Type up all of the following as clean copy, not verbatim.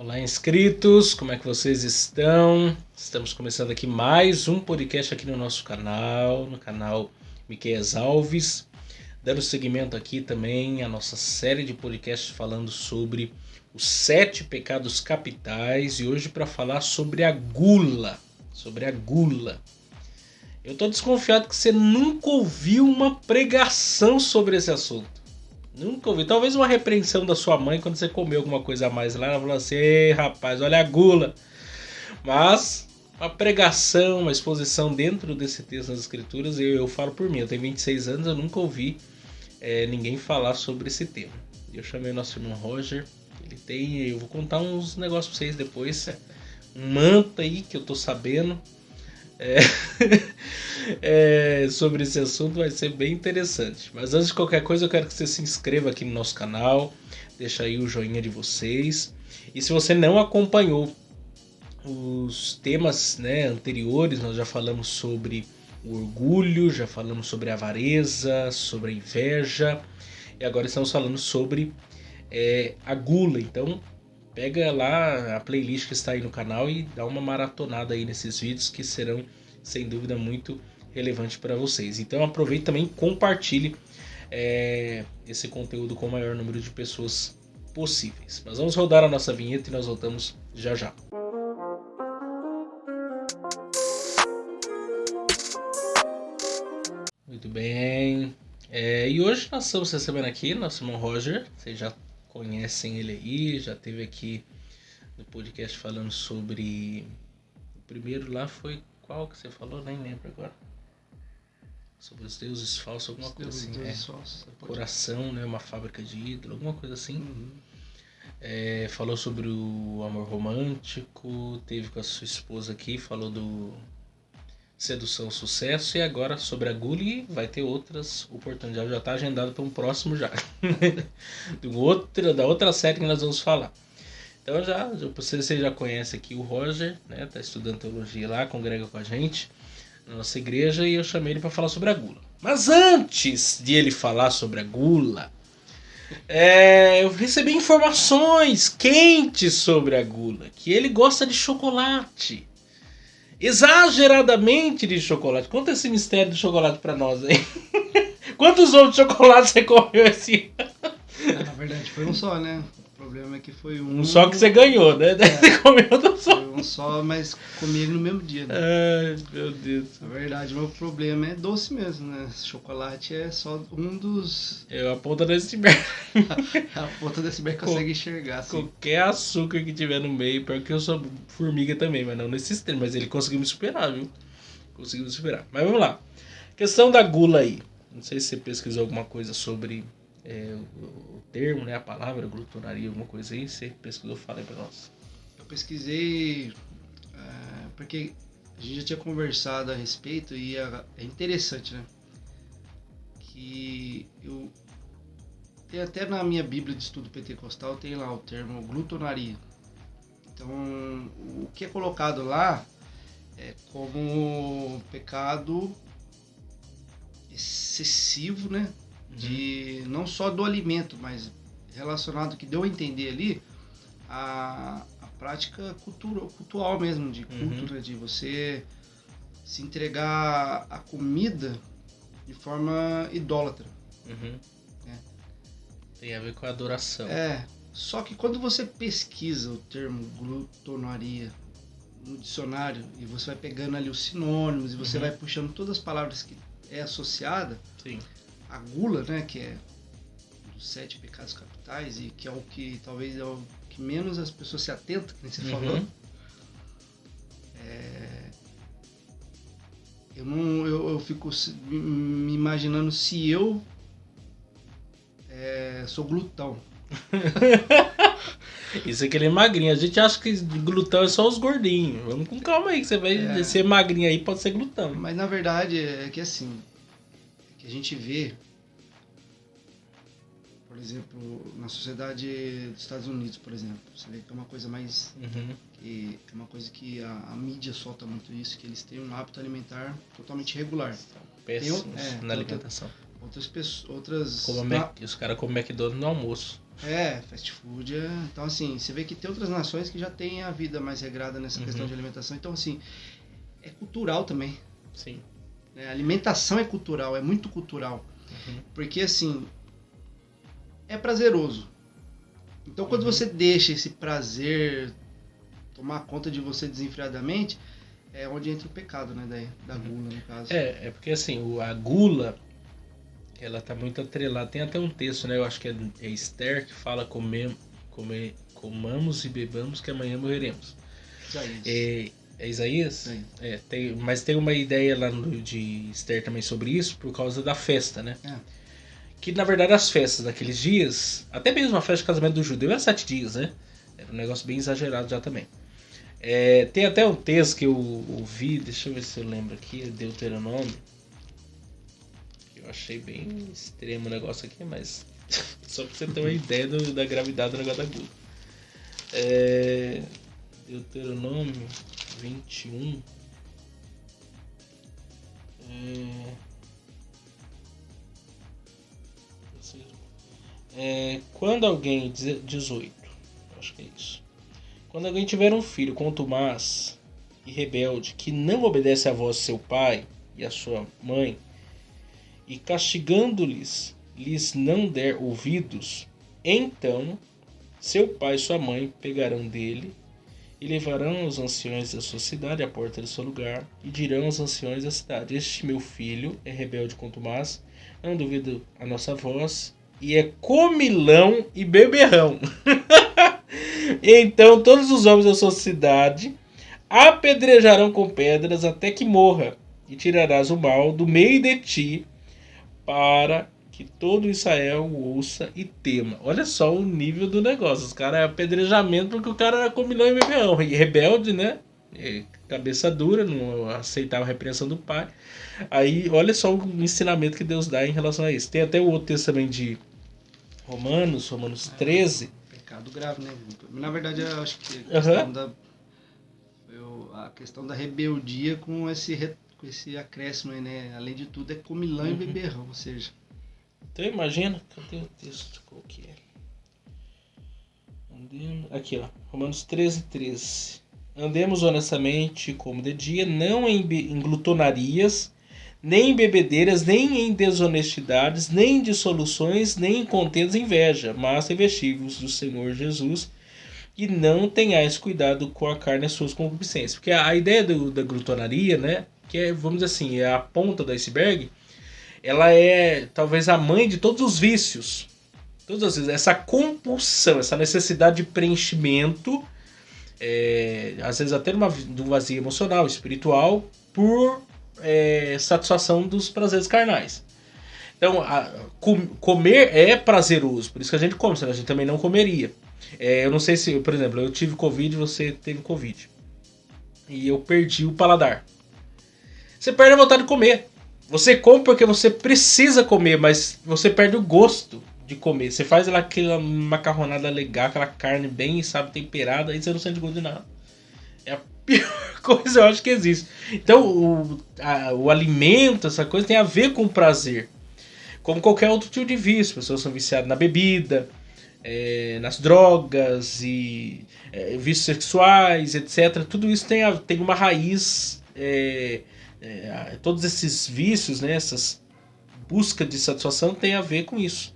Olá, inscritos, como é que vocês estão? Estamos começando aqui mais um podcast aqui no nosso canal, no canal Miqueias Alves, dando seguimento aqui também à nossa série de podcasts falando sobre os 7 pecados capitais e hoje para falar sobre a gula, Eu estou desconfiado que você nunca ouviu uma pregação sobre esse assunto. Nunca ouvi. Talvez uma repreensão da sua mãe quando você comeu alguma coisa a mais lá. Ela falou assim: ei, rapaz, olha a gula. Mas uma pregação, uma exposição dentro desse texto das escrituras, eu falo por mim. Eu tenho 26 anos, eu nunca ouvi ninguém falar sobre esse tema. Eu chamei o nosso irmão Roger. Eu vou contar uns negócios pra vocês depois. Um manto aí que eu tô sabendo. Sobre esse assunto vai ser bem interessante. Mas antes de qualquer coisa eu quero que você se inscreva aqui no nosso canal, deixa aí o joinha de vocês. E se você não acompanhou os temas anteriores, nós já falamos sobre o orgulho, já falamos sobre a avareza, sobre a inveja, e agora estamos falando sobre a gula. Então pega lá a playlist que está aí no canal e dá uma maratonada aí nesses vídeos que serão sem dúvida muito relevantes para vocês. Então aproveite também e compartilhe esse conteúdo com o maior número de pessoas possíveis. Mas vamos rodar a nossa vinheta e nós voltamos já já. Muito bem. E hoje nós estamos recebendo aqui nosso irmão Roger. Vocês já conhecem ele aí, já esteve aqui no podcast falando sobre... O primeiro lá foi qual que você falou? Nem lembro agora. Sobre os deuses falsos, alguma coisa assim. Coração, né? Uma fábrica de ídolo, alguma coisa assim. Uhum. Falou sobre o amor romântico, teve com a sua esposa aqui, falou do sedução, sucesso, e agora sobre a gula, e vai ter outras oportunidades, já está agendado para um próximo já. Da outra série que nós vamos falar. Então você já conhece aqui o Roger, né? Tá estudando teologia lá, congrega com a gente na nossa igreja, e eu chamei ele para falar sobre a gula. Mas antes de ele falar sobre a gula, eu recebi informações quentes sobre a gula, que ele gosta de chocolate. Exageradamente de chocolate. Conta esse mistério do chocolate para nós aí. Quantos ovos de chocolate você comeu esse ano? Na verdade foi um só, né? O problema é que foi um... Um só que você ganhou, né? Você comeu um só. Foi um só, mas comi ele no mesmo dia, né? Ai, meu Deus. Na verdade, o meu problema é doce mesmo, né? Chocolate é só um dos... A ponta desse iceberg. A ponta desse iceberg consegue enxergar, assim. Qualquer açúcar que tiver no meio, pior que eu sou formiga também, mas não nesse extremo. Mas ele conseguiu me superar, viu? Conseguiu me superar. Mas vamos lá. Questão da gula aí. Não sei se você pesquisou alguma coisa sobre... o termo, né, a palavra glutonaria, alguma coisa aí, você pesquisou, fala aí pra nós. Eu pesquisei porque a gente já tinha conversado a respeito e é interessante, né, que tem até na minha Bíblia de Estudo Pentecostal, tem lá o termo glutonaria. Então, o que é colocado lá é como pecado excessivo, né, de não só do alimento, mas relacionado, que deu a entender ali, a prática cultural mesmo, de culto, né, de você se entregar à comida de forma idólatra. Né? Tem a ver com a adoração. Só que quando você pesquisa o termo glutonaria no dicionário, e você vai pegando ali os sinônimos, e você vai puxando todas as palavras que é associada, sim, a gula, né, que é um dos 7 pecados capitais e que é o que talvez é o que menos as pessoas se atentam, como você falou. Eu fico me imaginando se eu sou glutão. Isso é aquele magrinho. A gente acha que glutão é só os gordinhos. Vamos com calma aí, que você vai ser magrinho aí, pode ser glutão. Mas na verdade é que assim, que a gente vê, por exemplo, na sociedade dos Estados Unidos, por exemplo, você vê que é uma coisa mais... que é uma coisa que a mídia solta muito isso, que eles têm um hábito alimentar totalmente regular. Péssimos na alimentação. Outras pessoas... Os caras comem McDonald's no almoço. Fast food. Então, assim, você vê que tem outras nações que já têm a vida mais regrada nessa questão de alimentação. Então, assim, é cultural também. Sim. A alimentação é cultural, é muito cultural. Porque, assim, é prazeroso. Então, quando você deixa esse prazer tomar conta de você desenfreadamente, é onde entra o pecado, né? Da gula, no caso. É porque, assim, a gula, ela tá muito atrelada. Tem até um texto, né? Eu acho que é Esther, que fala comamos e bebamos que amanhã morreremos. Isaías. É Isaías? Sim. Mas tem uma ideia lá de Esther também sobre isso, por causa da festa, né? Que na verdade as festas daqueles dias, até mesmo a festa de casamento do judeu é 7 dias, né? Era um negócio bem exagerado já também. Tem até um texto que eu ouvi, deixa eu ver se eu lembro aqui, Deuteronômio. Eu achei bem extremo o negócio aqui, mas só pra você ter uma ideia da gravidade do negócio da gula. Deuteronômio 21. Quando alguém... 18. Acho que é isso. Quando alguém tiver um filho contumaz e rebelde, que não obedece à voz de seu pai e à sua mãe, e castigando-lhes não der ouvidos, então seu pai e sua mãe pegarão dele e levarão os anciões da sua cidade à porta do seu lugar, e dirão aos anciões da cidade: este meu filho é rebelde contumaz, não duvida a nossa voz, e é comilão e beberrão. Então todos os homens da sua cidade apedrejarão com pedras até que morra, e tirarás o mal do meio de ti, para que todo Israel o ouça e tema. Olha só o nível do negócio. Os caras é apedrejamento porque o cara era comilão e beberrão. E rebelde, né? Cabeça dura, não aceitava a repreensão do pai. Aí, olha só o ensinamento que Deus dá em relação a isso. Tem até o outro texto também de Romanos 13. Pecado grave, né? Na verdade, eu acho que a questão da rebeldia com esse acréscimo aí, né? Além de tudo, é comilão e beberrão, ou seja... Então imagina, cadê o texto? Qual que é? Aqui, ó, Romanos 13. Andemos honestamente como de dia, não em glutonarias, nem em bebedeiras, nem em desonestidades, nem em dissoluções, nem em contendas e inveja, mas revestivos do Senhor Jesus, e não tenhais cuidado com a carne e as suas concupiscências. Porque a ideia da glutonaria, né, que é, vamos dizer assim, é a ponta do iceberg, ela é talvez a mãe de todos os vícios. Todas as vezes, essa compulsão, essa necessidade de preenchimento, às vezes até de um vazio emocional, espiritual, por satisfação dos prazeres carnais. Então, comer é prazeroso, por isso que a gente come, senão a gente também não comeria. Eu não sei se, por exemplo, eu tive Covid e você teve Covid. E eu perdi o paladar. Você perde a vontade de comer. Você come porque você precisa comer, mas você perde o gosto de comer. Você faz aquela macarronada legal, aquela carne bem, sabe, temperada, e você não sente gosto de nada. É a pior coisa, eu acho, que existe. Então, o alimento, essa coisa, tem a ver com prazer. Como qualquer outro tipo de vício. As pessoas são viciadas na bebida, nas drogas, e vícios sexuais, etc. Tudo isso tem uma raiz... todos esses vícios, né, essas buscas de satisfação tem a ver com isso.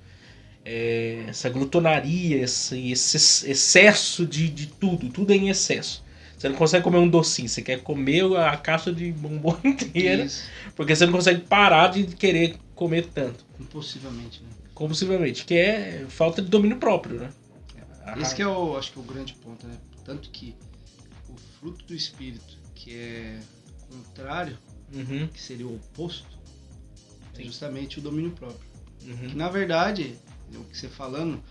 Essa glutonaria, esse excesso de tudo é em excesso. Você não consegue comer um docinho, você quer comer a caixa de bombom inteira, porque você não consegue parar de querer comer tanto. Compulsivamente, que é falta de domínio próprio, né? Esse que acho que é o grande ponto, né? Tanto que o fruto do espírito, que é contrário, que seria o oposto, é justamente o domínio próprio. Que na verdade, o que você falando,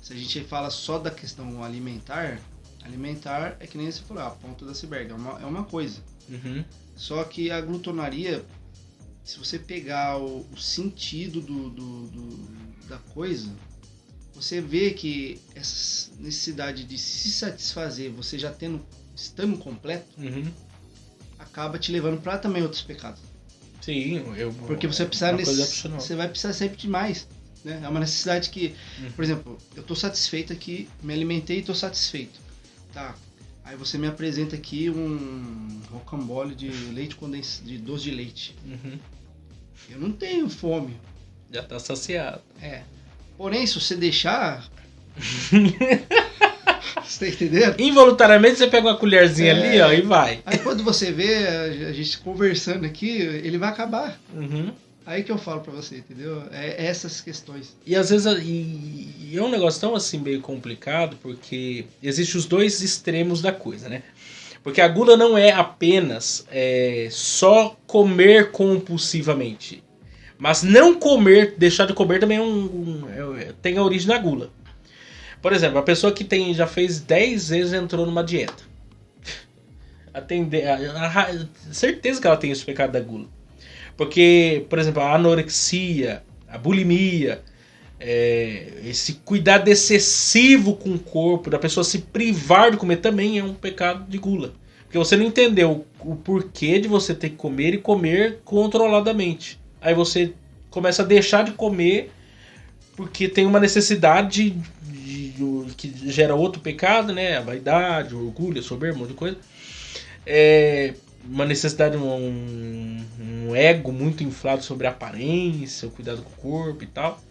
se a gente fala só da questão alimentar é que nem você falou, a ponta da iceberg, é uma coisa. Só que a glutonaria, se você pegar o sentido da coisa, você vê que essa necessidade de se satisfazer, você já estando completo, acaba te levando para também outros pecados. Sim, porque você vai precisar sempre de mais. né? É uma necessidade que, por exemplo, eu tô satisfeito aqui, me alimentei e tô satisfeito. Tá. Aí você me apresenta aqui um rocambole de leite condensado, de doce de leite. Eu não tenho fome. Já tá saciado. Porém, se você deixar... Você tá entendendo? Involuntariamente você pega uma colherzinha ali, ó, e vai. Aí quando você vê a gente conversando aqui, ele vai acabar. Aí que eu falo pra você, entendeu? É essas questões. E às vezes e é um negócio tão assim meio complicado, porque existem os dois extremos da coisa, né? Porque a gula não é apenas só comer compulsivamente. Mas não comer, deixar de comer também tem a origem da gula. Por exemplo, a pessoa que já fez 10 vezes entrou numa dieta. Certeza que ela tem esse pecado da gula. Porque, por exemplo, a anorexia, a bulimia, esse cuidado excessivo com o corpo, da pessoa se privar de comer, também é um pecado de gula. Porque você não entendeu o porquê de você ter que comer e comer controladamente. Aí você começa a deixar de comer porque tem uma necessidade que gera outro pecado, né? A vaidade, o orgulho, a soberba, um monte de coisa. Uma necessidade, um ego muito inflado sobre a aparência, o cuidado com o corpo e tal.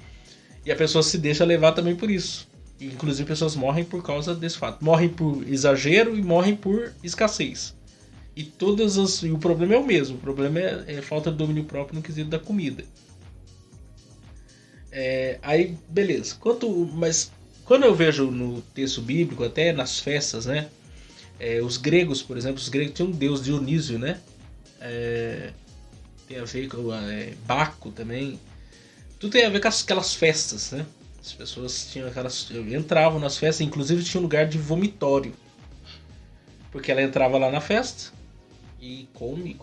E a pessoa se deixa levar também por isso. E, inclusive, pessoas morrem por causa desse fato. Morrem por exagero e morrem por escassez. E o problema é o mesmo. O problema é falta de domínio próprio no quesito da comida. Aí, beleza. Mas quando eu vejo no texto bíblico, até nas festas, né? Os gregos, por exemplo, tinham um deus Dionísio, né? Tem a ver com Baco também. Tudo tem a ver com aquelas festas, né? As pessoas entravam nas festas, inclusive tinha um lugar de vomitório. Porque ela entrava lá na festa e come,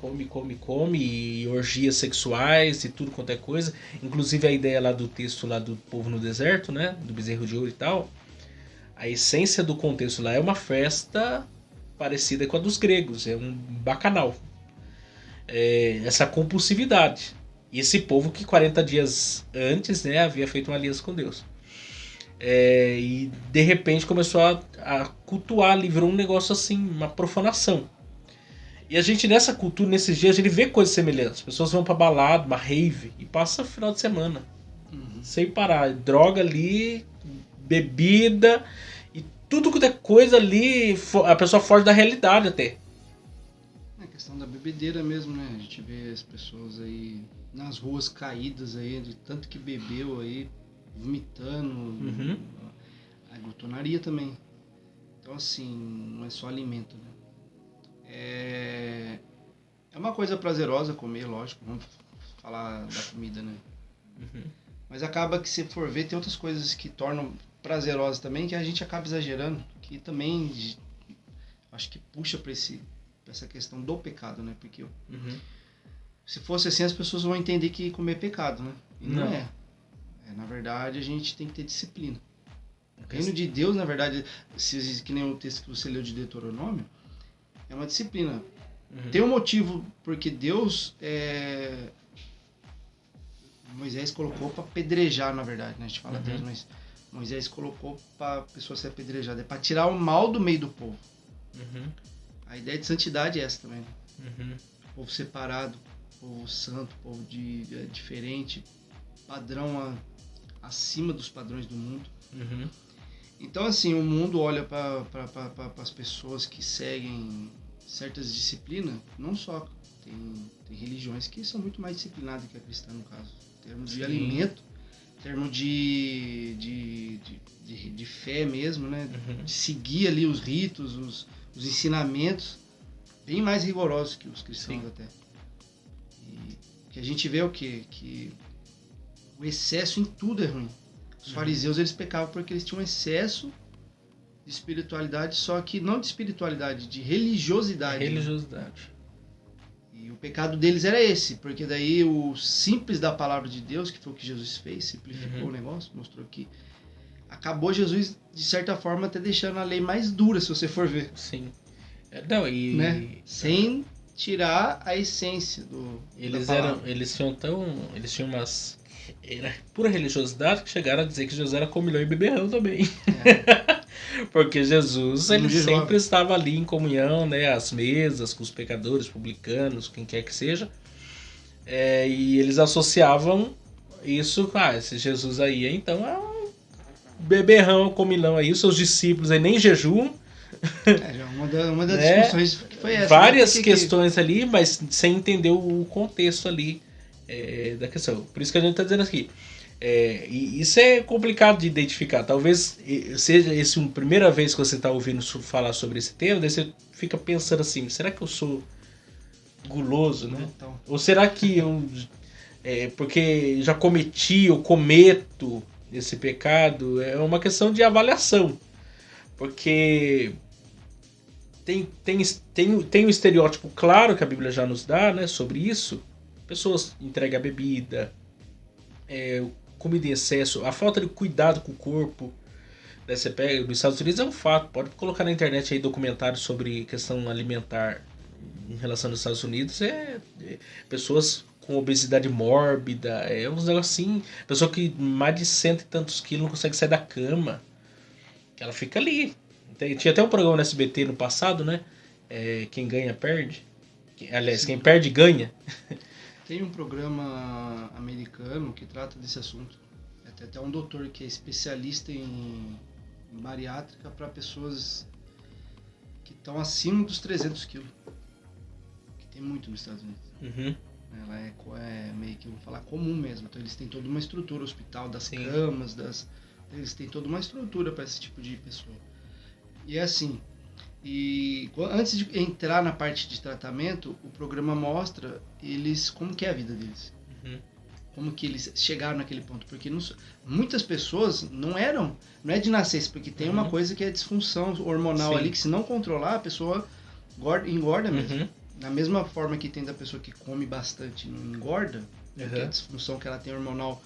e orgias sexuais e tudo quanto é coisa. Inclusive a ideia lá do texto lá do povo no deserto, né? Do bezerro de ouro e tal. A essência do contexto lá é uma festa parecida com a dos gregos, é um bacanal. Essa compulsividade. E esse povo que 40 dias antes, né, havia feito uma aliança com Deus. E de repente começou a cultuar ali, virou um negócio assim, uma profanação. E a gente nessa cultura, nesses dias, a gente vê coisas semelhantes. As pessoas vão pra balada, uma rave, e passa final de semana. Sem parar. Droga ali, bebida, e tudo que é coisa ali, a pessoa foge da realidade até. É questão da bebedeira mesmo, né? A gente vê as pessoas aí nas ruas caídas aí, de tanto que bebeu aí, vomitando. A glutonaria também. Então assim, não é só alimento, né? É uma coisa prazerosa comer, lógico, vamos falar da comida, né? Mas acaba que, se for ver, tem outras coisas que tornam prazerosas também, que a gente acaba exagerando, que também acho que puxa pra essa questão do pecado, né? Porque se fosse assim, as pessoas vão entender que comer é pecado, né? E não é. Na verdade, a gente tem que ter disciplina. O reino de Deus, na verdade, que nem o texto que você leu de Deuteronômio, é uma disciplina. Tem um motivo porque Deus Moisés colocou para apedrejar, na verdade, né? A gente fala Deus, mas Moisés colocou para a pessoa ser apedrejada, é para tirar o mal do meio do povo. A ideia de santidade é essa também, né? Povo separado, povo santo, povo diferente, padrão acima dos padrões do mundo. Então, assim, o mundo olha para as pessoas que seguem certas disciplinas, não só tem religiões que são muito mais disciplinadas que a cristã, no caso, em termos de alimento, em termos de fé mesmo, né? De seguir ali os ritos, os ensinamentos, bem mais rigorosos que os cristãos até. E que a gente vê o quê? Que o excesso em tudo é ruim. Os fariseus, eles pecavam porque eles tinham excesso de espiritualidade, só que não de espiritualidade, de religiosidade. Religiosidade. Né? E o pecado deles era esse, porque daí o simples da palavra de Deus, que foi o que Jesus fez, simplificou o negócio, mostrou que acabou Jesus, de certa forma, até deixando a lei mais dura, se você for ver. Sim. Não, né? Sem tirar a essência da palavra. Eles tinham Era pura religiosidade que chegaram a dizer que Jesus era comilão e beberrão também. É. Porque Jesus, Não ele jejuava. sempre estava ali em comunhão, né? Às mesas, com os pecadores, publicanos, quem quer que seja. E eles associavam isso, esse Jesus aí, então é um beberrão, comilão aí, os seus discípulos aí nem jejuam. Já uma das Né? discussões foi essa. Várias né? questões ali, mas sem entender o contexto ali da questão. Por isso que a gente está dizendo aqui. E isso é complicado de identificar. Talvez seja esse uma primeira vez que você está ouvindo falar sobre esse tema, daí você fica pensando assim, será que eu sou guloso, né? Então, Ou será que eu... porque já cometi ou cometo esse pecado? É uma questão de avaliação. Porque tem um estereótipo claro que a Bíblia já nos dá, né, sobre isso. Pessoas entregam a bebida, comida em excesso, a falta de cuidado com o corpo. Né, você pega, nos Estados Unidos é um fato. Pode colocar na internet aí documentários sobre questão alimentar em relação aos Estados Unidos. Pessoas com obesidade mórbida, uns negócios assim. Pessoa que mais de 100 e tantos quilos não consegue sair da cama. Ela fica ali. Tinha até um programa no SBT no passado, né? Quem ganha perde. Aliás, Sim. quem perde ganha. Tem um programa americano que trata desse assunto. Tem até um doutor que é especialista em bariátrica para pessoas que estão acima dos 300 quilos. Que tem muito nos Estados Unidos. Uhum. Ela é meio que, vamos falar, comum mesmo. Então eles têm toda uma estrutura, o hospital, das Sim. camas, eles têm toda uma estrutura para esse tipo de pessoa. E é assim, antes de entrar na parte de tratamento, o programa mostra eles como que é a vida deles. Uhum. Como que eles chegaram naquele ponto. Porque muitas pessoas não é de nascença, porque tem uma coisa que é disfunção hormonal. Sim. Ali, que se não controlar, a pessoa engorda mesmo. Uhum. Da mesma forma que tem da pessoa que come bastante e não engorda, porque a disfunção que ela tem hormonal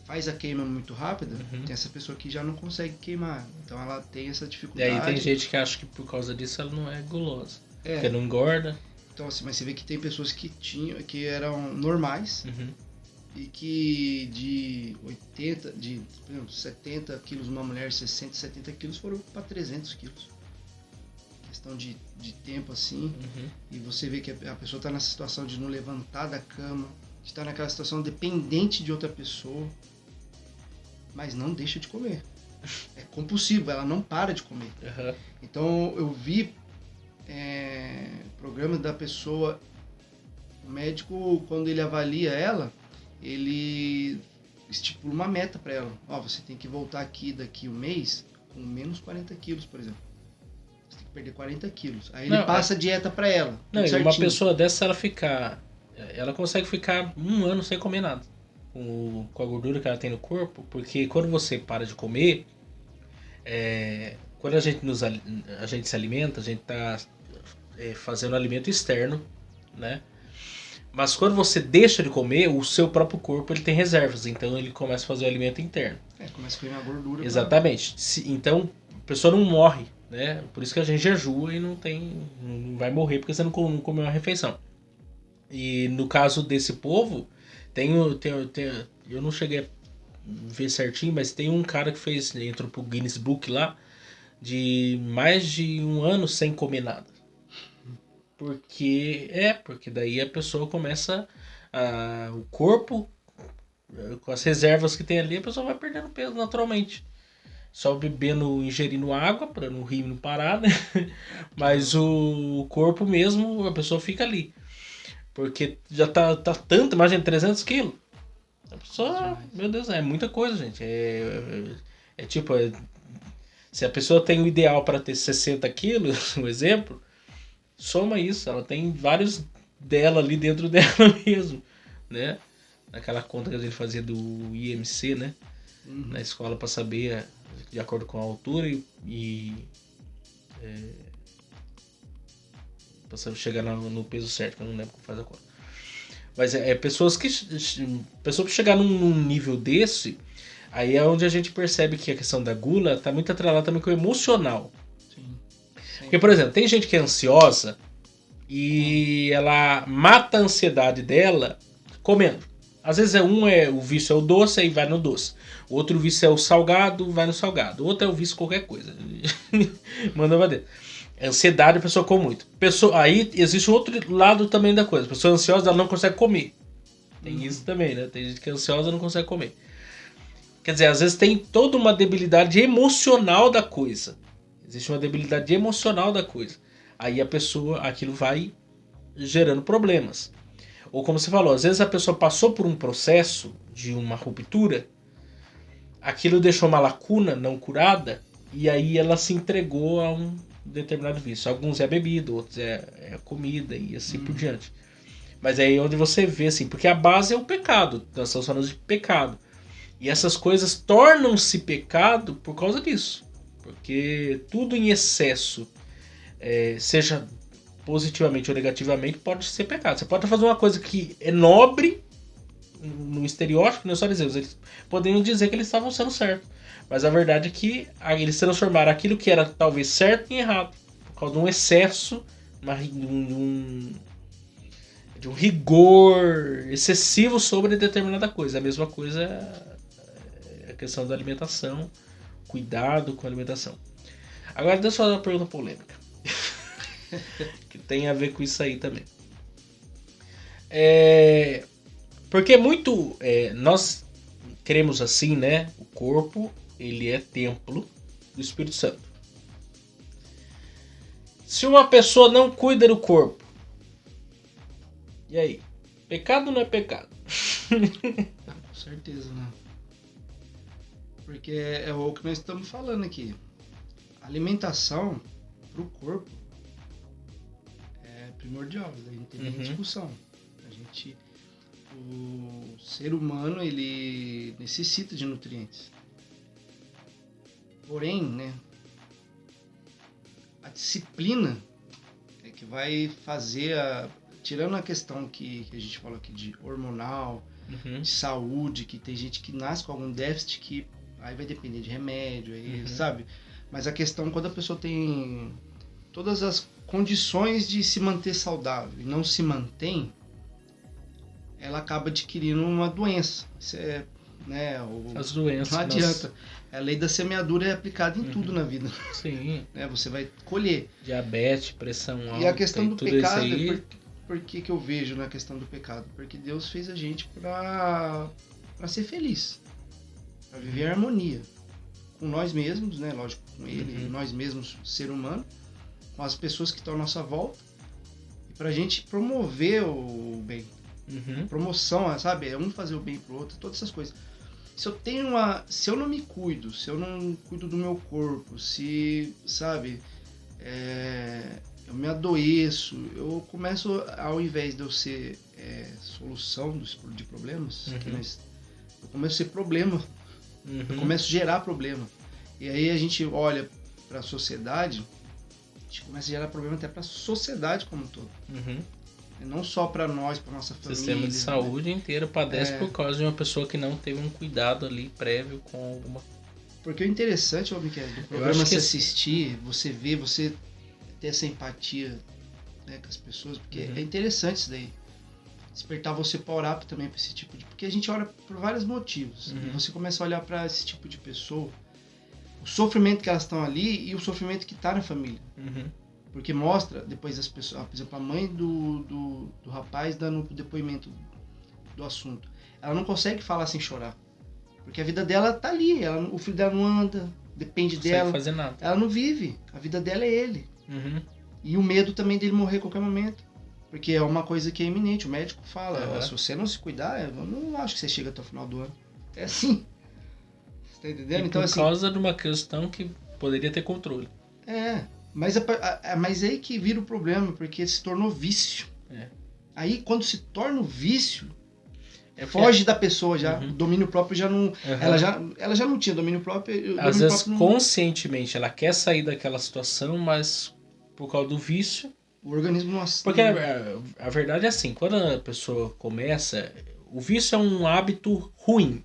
faz a queima muito rápida, tem essa pessoa que já não consegue queimar. Então ela tem essa dificuldade. E aí tem gente que acha que por causa disso ela não é gulosa. Porque não engorda. Então assim, mas você vê que tem pessoas que eram normais e que de 70 quilos uma mulher, 60, 70 quilos foram para 300 quilos. Questão de tempo assim, e você vê que a pessoa está nessa situação de não levantar da cama, de estar naquela situação dependente de outra pessoa, mas não deixa de comer. É compulsivo, ela não para de comer. Então eu vi programas da pessoa, o médico, quando ele avalia ela, ele estipula uma meta para ela. Você tem que voltar aqui daqui um mês com menos 40 quilos, por exemplo. Você tem que perder 40 quilos. Aí ele passa a dieta para ela. Não, e uma pessoa dessa, ela consegue ficar 1 ano sem comer nada. Com a gordura que ela tem no corpo. Porque quando você para de comer, quando a gente se alimenta, a gente está fazendo alimento externo, né? Mas quando você deixa de comer, o seu próprio corpo ele tem reservas. Então ele começa a fazer o alimento interno. Começa a queimar gordura. Exatamente. Então a pessoa não morre, né? Por isso que a gente jejua e não vai morrer porque você não comeu uma refeição. E no caso desse povo, eu não cheguei a ver certinho, mas tem um cara que entrou pro Guinness Book lá, de mais de 1 ano sem comer nada. Porque daí a pessoa começa, o corpo, com as reservas que tem ali, a pessoa vai perdendo peso naturalmente. Só ingerindo água para o rio não parar, né? Mas o corpo mesmo, a pessoa fica ali. Porque já tá tanto, imagina, 300 quilos. A pessoa, meu Deus, é muita coisa, gente. Se a pessoa tem o ideal para ter 60 quilos, um exemplo, soma isso. Ela tem vários dela ali dentro dela mesmo, né? Naquela conta que a gente fazia do IMC, né? Na escola para saber de acordo com a altura para chegar no peso certo, que eu não lembro como faz a conta. Mas pessoas que chegar num nível desse, aí é onde a gente percebe que a questão da gula está muito atrelada também com o emocional. Sim. Porque, por exemplo, tem gente que é ansiosa e ela mata a ansiedade dela comendo. Às vezes o vício é o doce, aí vai no doce. O outro vício é o salgado, vai no salgado. O outro é o vício qualquer coisa. Manda pra dentro. Ansiedade, a pessoa come muito. Aí existe outro lado também da coisa. A pessoa ansiosa, ela não consegue comer. Tem isso também, né? Tem gente que é ansiosa e não consegue comer. Quer dizer, às vezes tem toda uma debilidade emocional da coisa. Existe uma debilidade emocional da coisa. Aí a pessoa, aquilo vai gerando problemas. Ou como você falou, às vezes a pessoa passou por um processo de uma ruptura, aquilo deixou uma lacuna não curada, e aí ela se entregou a um determinado vício. Alguns é bebida, outros é comida e assim por diante. Mas é aí onde você vê, assim, porque a base é o pecado. Nós estamos falando de pecado. E essas coisas tornam-se pecado por causa disso. Porque tudo em excesso, seja positivamente ou negativamente, pode ser pecado. Você pode fazer uma coisa que é nobre no estereótipo, não só dizer, eles poderiam dizer que eles estavam sendo certos. Mas a verdade é que eles transformaram aquilo que era talvez certo em errado. Por causa de um excesso, de um rigor excessivo sobre determinada coisa. A mesma coisa é a questão da alimentação, cuidado com a alimentação. Agora deixa eu fazer uma pergunta polêmica. Que tem a ver com isso aí também. Porque nós cremos assim, né? O corpo, ele é templo do Espírito Santo. Se uma pessoa não cuida do corpo, e aí? Pecado ou não é pecado? Com certeza, né? Porque é o que nós estamos falando aqui. A alimentação pro corpo é primordial, daí não tem nem discussão. O ser humano, ele necessita de nutrientes. Porém, né, a disciplina é que vai fazer tirando a questão que a gente falou aqui de hormonal, de saúde, que tem gente que nasce com algum déficit que aí vai depender de remédio, aí, sabe? Mas a questão, quando a pessoa tem todas as condições de se manter saudável e não se mantém, ela acaba adquirindo uma doença. Isso é, né? As doenças. Não adianta. A lei da semeadura é aplicada em tudo na vida. Sim. Né? Você vai colher. Diabetes, pressão alta. E a questão do pecado, aí... por que eu vejo na questão do pecado? Porque Deus fez a gente para ser feliz. Para viver em harmonia. Com nós mesmos, né? Lógico, com Ele, nós mesmos, ser humano. Com as pessoas que estão à nossa volta. E para a gente promover o bem. Promoção, sabe? É um fazer o bem pro outro, todas essas coisas. Se eu não me cuido, se eu não cuido do meu corpo, se, sabe, eu me adoeço, eu começo, ao invés de eu ser solução de problemas, eu começo a ser problema, eu começo a gerar problema. E aí a gente olha para a sociedade, a gente começa a gerar problema até para a sociedade como um todo. Não só para nós, para nossa família. O sistema de saúde inteiro padece por causa de uma pessoa que não teve um cuidado ali prévio com alguma... Porque o interessante, Miquel, do programa você assistir, você ver, você ter essa empatia, né, com as pessoas, porque é interessante isso daí. Despertar você para orar também para esse tipo de... Porque a gente ora por vários motivos. E você começa a olhar para esse tipo de pessoa, o sofrimento que elas estão ali e o sofrimento que está na família. Porque mostra, depois as pessoas, por exemplo, a mãe do rapaz dando o depoimento do assunto. Ela não consegue falar sem chorar. Porque a vida dela tá ali, o filho dela não anda, depende dela. Não consegue fazer nada. Ela não vive, a vida dela é ele. E o medo também dele morrer a qualquer momento. Porque é uma coisa que é iminente, o médico fala, se você não se cuidar, eu não acho que você chega até o final do ano. É assim. Você tá entendendo? E então, por assim, causa de uma questão que poderia ter controle. Mas é aí que vira o problema, porque se tornou vício. Aí, quando se torna o vício, foge da pessoa já. O domínio próprio já não... Ela já não tinha domínio próprio. Às vezes, conscientemente, ela quer sair daquela situação, mas por causa do vício... O organismo não... Porque a verdade é assim, quando a pessoa começa... O vício é um hábito ruim.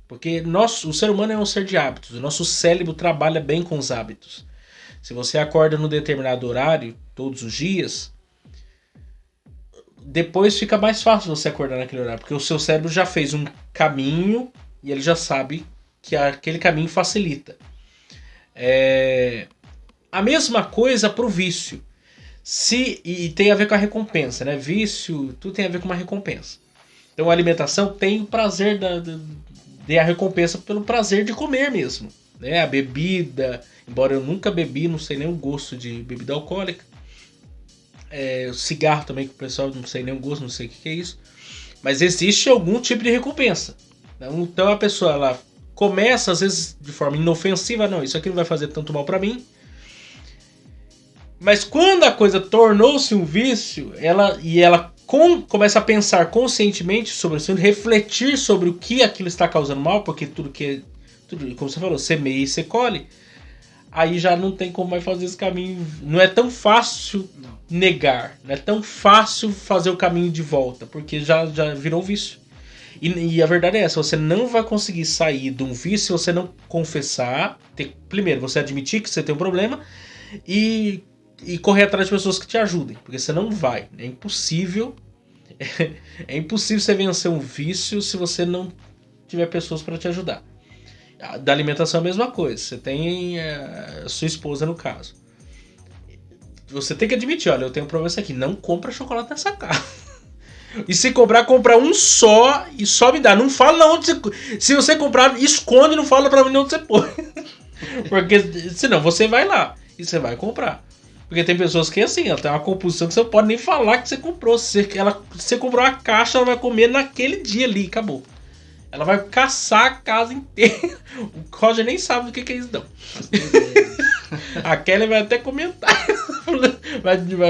Porque o ser humano é um ser de hábitos. O nosso cérebro trabalha bem com os hábitos. Se você acorda num determinado horário, todos os dias, depois fica mais fácil você acordar naquele horário, porque o seu cérebro já fez um caminho e ele já sabe que aquele caminho facilita. A mesma coisa pro vício. E tem a ver com a recompensa, né? Vício, tudo tem a ver com uma recompensa. Então a alimentação tem o prazer a recompensa pelo prazer de comer mesmo. Né? A bebida, embora eu nunca bebi, não sei nem o gosto de bebida alcoólica. O cigarro também, que o pessoal não sei nem o gosto, não sei o que é isso. Mas existe algum tipo de recompensa. Então a pessoa ela começa, às vezes, de forma inofensiva. Não, isso aqui não vai fazer tanto mal pra mim. Mas quando a coisa tornou-se um vício, ela começa a pensar conscientemente sobre isso, refletir sobre o que aquilo está causando mal, porque tudo, como você falou, semeia e você colhe. Aí já não tem como mais fazer esse caminho. Não é tão fácil negar, não é tão fácil fazer o caminho de volta, porque já virou um vício. E a verdade é essa, você não vai conseguir sair de um vício se você não confessar. Primeiro, você admitir que você tem um problema e correr atrás de pessoas que te ajudem, porque você não vai, é impossível. É impossível você vencer um vício se você não tiver pessoas para te ajudar. Da alimentação é a mesma coisa. Você tem a sua esposa no caso. Você tem que admitir, olha, eu tenho um problema aqui, não compra chocolate nessa casa. E se compra um só e só me dá. Não fala onde você... Se você comprar, esconde e não fala pra mim onde você põe. Porque senão você vai lá e você vai comprar. Porque tem pessoas que assim, ela tem uma compulsão que você não pode nem falar que você comprou. Se você comprou uma caixa, ela vai comer naquele dia ali, acabou. Ela vai caçar a casa inteira. O Roger nem sabe do que é isso, não. A Kelly vai até comentar.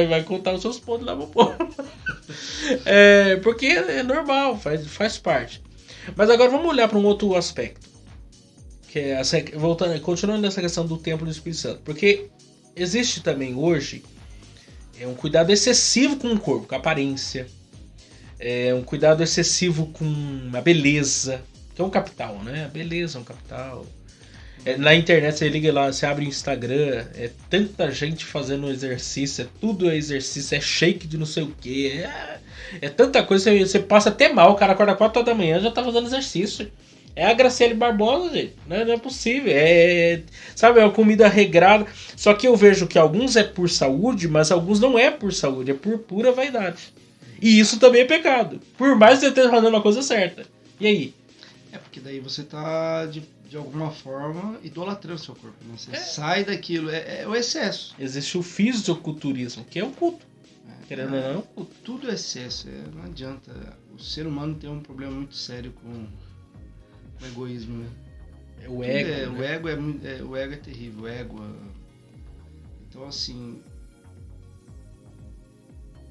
Vai contar os seus pontos lá pro povo. Porque é normal, faz parte. Mas agora vamos olhar para um outro aspecto. Que é continuando nessa questão do templo do Espírito Santo. Porque existe também hoje um cuidado excessivo com o corpo, com a aparência. Um cuidado excessivo com a beleza, que é um capital, né? A beleza é um capital. Na internet você liga lá, você abre o Instagram, tanta gente fazendo exercício, tudo é exercício, é shake de não sei o que, é tanta coisa, você passa até mal, o cara acorda 4 horas da manhã já tá fazendo exercício. É a Graciele Barbosa, gente, não é possível, sabe, é uma comida regrada, só que eu vejo que alguns é por saúde, mas alguns não é por saúde, é por pura vaidade. E isso também é pecado, por mais que você esteja fazendo a coisa certa. E aí? Porque daí você tá de alguma forma idolatrando o seu corpo, né? Você sai daquilo, é o excesso. Existe o fisiculturismo, que é um culto. Querendo ou não, é um culto. Tudo é excesso, não adianta. O ser humano tem um problema muito sério com o egoísmo, né? O ego. Né? O ego é terrível, o ego. Então assim,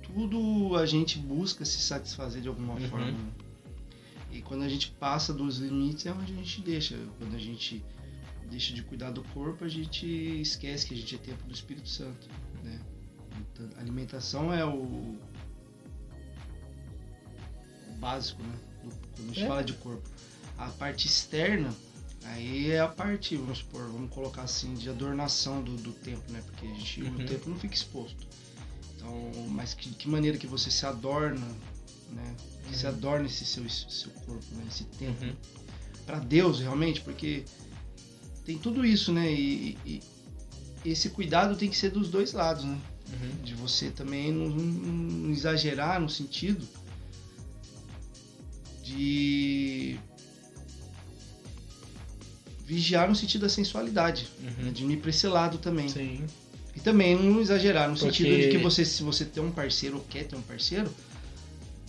tudo a gente busca se satisfazer de alguma forma. Né? E quando a gente passa dos limites é onde a gente deixa. Quando a gente deixa de cuidar do corpo, a gente esquece que a gente é templo do Espírito Santo, né? Então, a alimentação é o básico, né? Quando a gente fala de corpo. A parte externa, aí é a parte, vamos colocar assim, de adornação do templo, né? Porque o templo não fica exposto. Então, mas que maneira que você se adorna, né? Que se adorna esse seu corpo, né? Esse templo. Para Deus, realmente, porque tem tudo isso, né? E esse cuidado tem que ser dos dois lados, né? De você também não exagerar no sentido de vigiar no sentido da sensualidade, né? De não ir para esse lado também. Sim. E também não exagerar no sentido de que se você tem um parceiro ou quer ter um parceiro,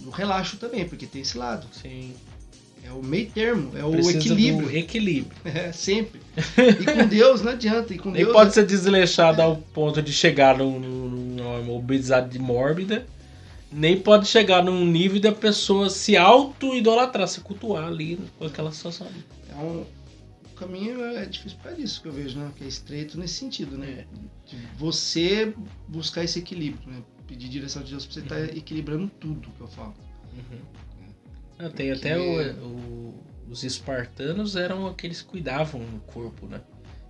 não relaxa também, porque tem esse lado. Sim. É o meio termo, é o Precisa equilíbrio. Do equilíbrio. Sempre. E com Deus não adianta. E com Nem Deus pode ser desleixado ao ponto de chegar numa obesidade mórbida, nem pode chegar num nível da pessoa se auto-idolatrar, se cultuar ali com aquela situação. O caminho é difícil para isso que eu vejo, né? Que é estreito nesse sentido, né? De você buscar esse equilíbrio, né? Pedir direção de Deus para você estar equilibrando tudo que eu falo. Tem até os espartanos eram aqueles que cuidavam do corpo, né?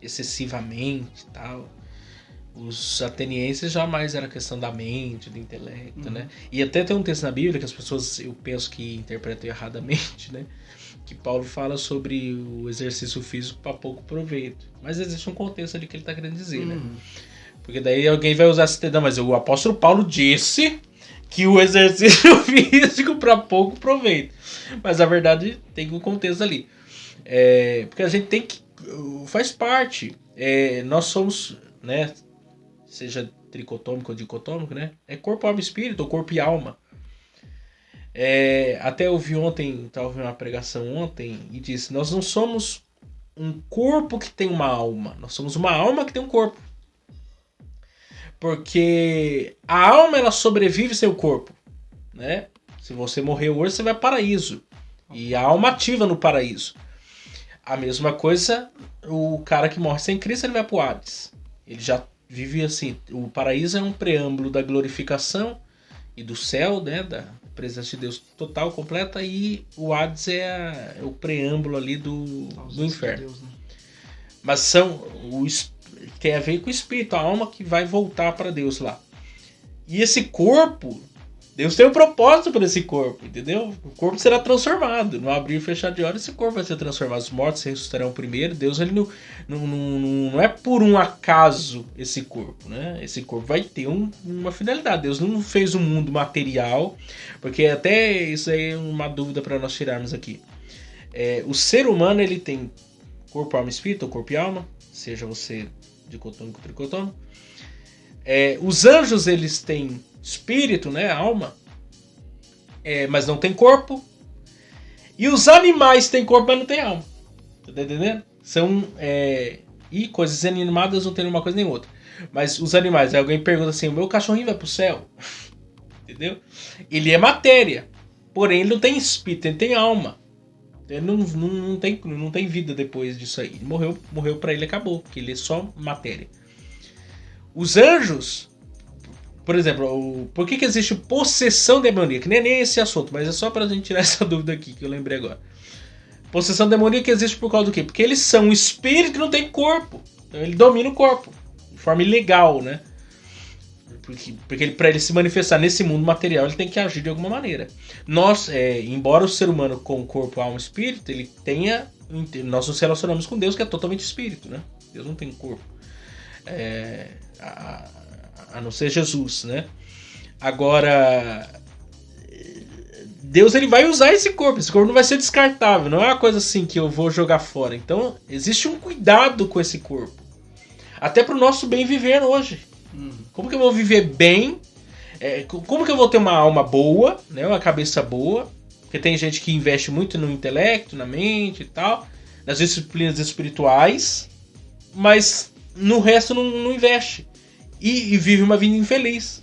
Excessivamente e tal. Os atenienses jamais era questão da mente, do intelecto, né? E até tem um texto na Bíblia que as pessoas, eu penso que interpretam erradamente, né? Que Paulo fala sobre o exercício físico para pouco proveito. Mas existe um contexto ali que ele está querendo dizer, né? Porque daí alguém vai usar esse termo, mas o apóstolo Paulo disse que o exercício físico para pouco proveito. Mas a verdade tem um contexto ali. Porque a gente tem que... faz parte. Nós somos, né? Seja tricotômico ou dicotômico, né? É corpo, alma e espírito, ou corpo e alma. Até eu vi ontem, estava ouvindo uma pregação ontem, e disse, nós não somos um corpo que tem uma alma, nós somos uma alma que tem um corpo. Porque a alma, ela sobrevive sem o corpo, né? Se você morrer hoje, você vai ao paraíso. E a alma ativa no paraíso. A mesma coisa, o cara que morre sem Cristo, ele vai pro Hades. Ele já vive assim. O paraíso é um preâmbulo da glorificação e do céu, né? Da presença de Deus total, completa. E o Hades é o preâmbulo ali do inferno. De Deus, né? Mas tem a ver com o espírito, a alma que vai voltar para Deus lá. E esse corpo, Deus tem um propósito para esse corpo, entendeu? O corpo será transformado. No abrir e fechar de olhos, esse corpo vai ser transformado. Os mortos ressuscitarão primeiro. Deus, ele não é por um acaso esse corpo, né? Esse corpo vai ter uma finalidade. Deus não fez um mundo material, porque até isso aí é uma dúvida para nós tirarmos aqui. O ser humano, ele tem corpo, alma e espírito, ou corpo e alma, seja você dicotômico ou tricotômico. Os anjos, eles têm espírito, né, alma, mas não tem corpo. E os animais têm corpo, mas não tem alma. Tá entendendo? E coisas inanimadas não tem uma coisa nem outra. Mas os animais, alguém pergunta assim, o meu cachorrinho vai pro céu? Entendeu? Ele é matéria, porém ele não tem espírito, ele tem alma. Ele não tem vida depois disso aí. Ele morreu pra ele, acabou, porque ele é só matéria. Os anjos, por exemplo, por que existe possessão demoníaca? Nem esse assunto, mas é só pra gente tirar essa dúvida aqui, que eu lembrei agora. Possessão demoníaca existe por causa do quê? Porque eles são um espírito que não tem corpo. Então ele domina o corpo, de forma ilegal, né? Porque para ele se manifestar nesse mundo material, ele tem que agir de alguma maneira. Nós, embora o ser humano com corpo, alma e espírito, ele tenha... Nós nos relacionamos com Deus, que é totalmente espírito, né? Deus não tem corpo. A não ser Jesus, né? Agora, Deus, ele vai usar esse corpo não vai ser descartável, não é uma coisa assim que eu vou jogar fora. Então, existe um cuidado com esse corpo, até pro nosso bem viver hoje. Como que eu vou viver bem? Como que eu vou ter uma alma boa, né? Uma cabeça boa? Porque tem gente que investe muito no intelecto, na mente e tal, nas disciplinas espirituais, mas no resto não investe. E vive uma vida infeliz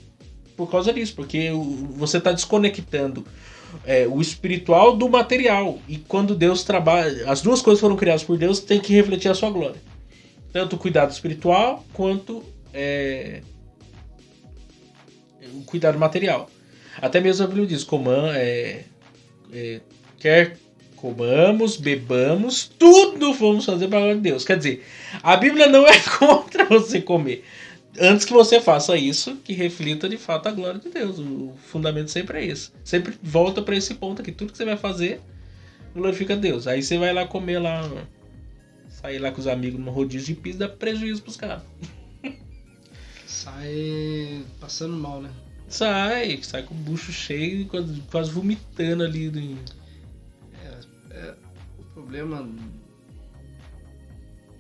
por causa disso, porque você está desconectando o espiritual do material. E quando Deus trabalha, as duas coisas foram criadas por Deus, tem que refletir a sua glória. Tanto o cuidado espiritual quanto o cuidado material. Até mesmo a Bíblia diz, quer comamos, bebamos, tudo vamos fazer para a glória de Deus. Quer dizer, a Bíblia não é contra você comer. Antes que você faça isso, que reflita de fato a glória de Deus. O fundamento sempre é esse. Sempre volta para esse ponto aqui. Tudo que você vai fazer, glorifica a Deus. Aí você vai lá comer lá, sair lá com os amigos no rodízio de pizza, dá prejuízo pros caras. Sai passando mal, né? Sai com o bucho cheio, quase vomitando ali. O problema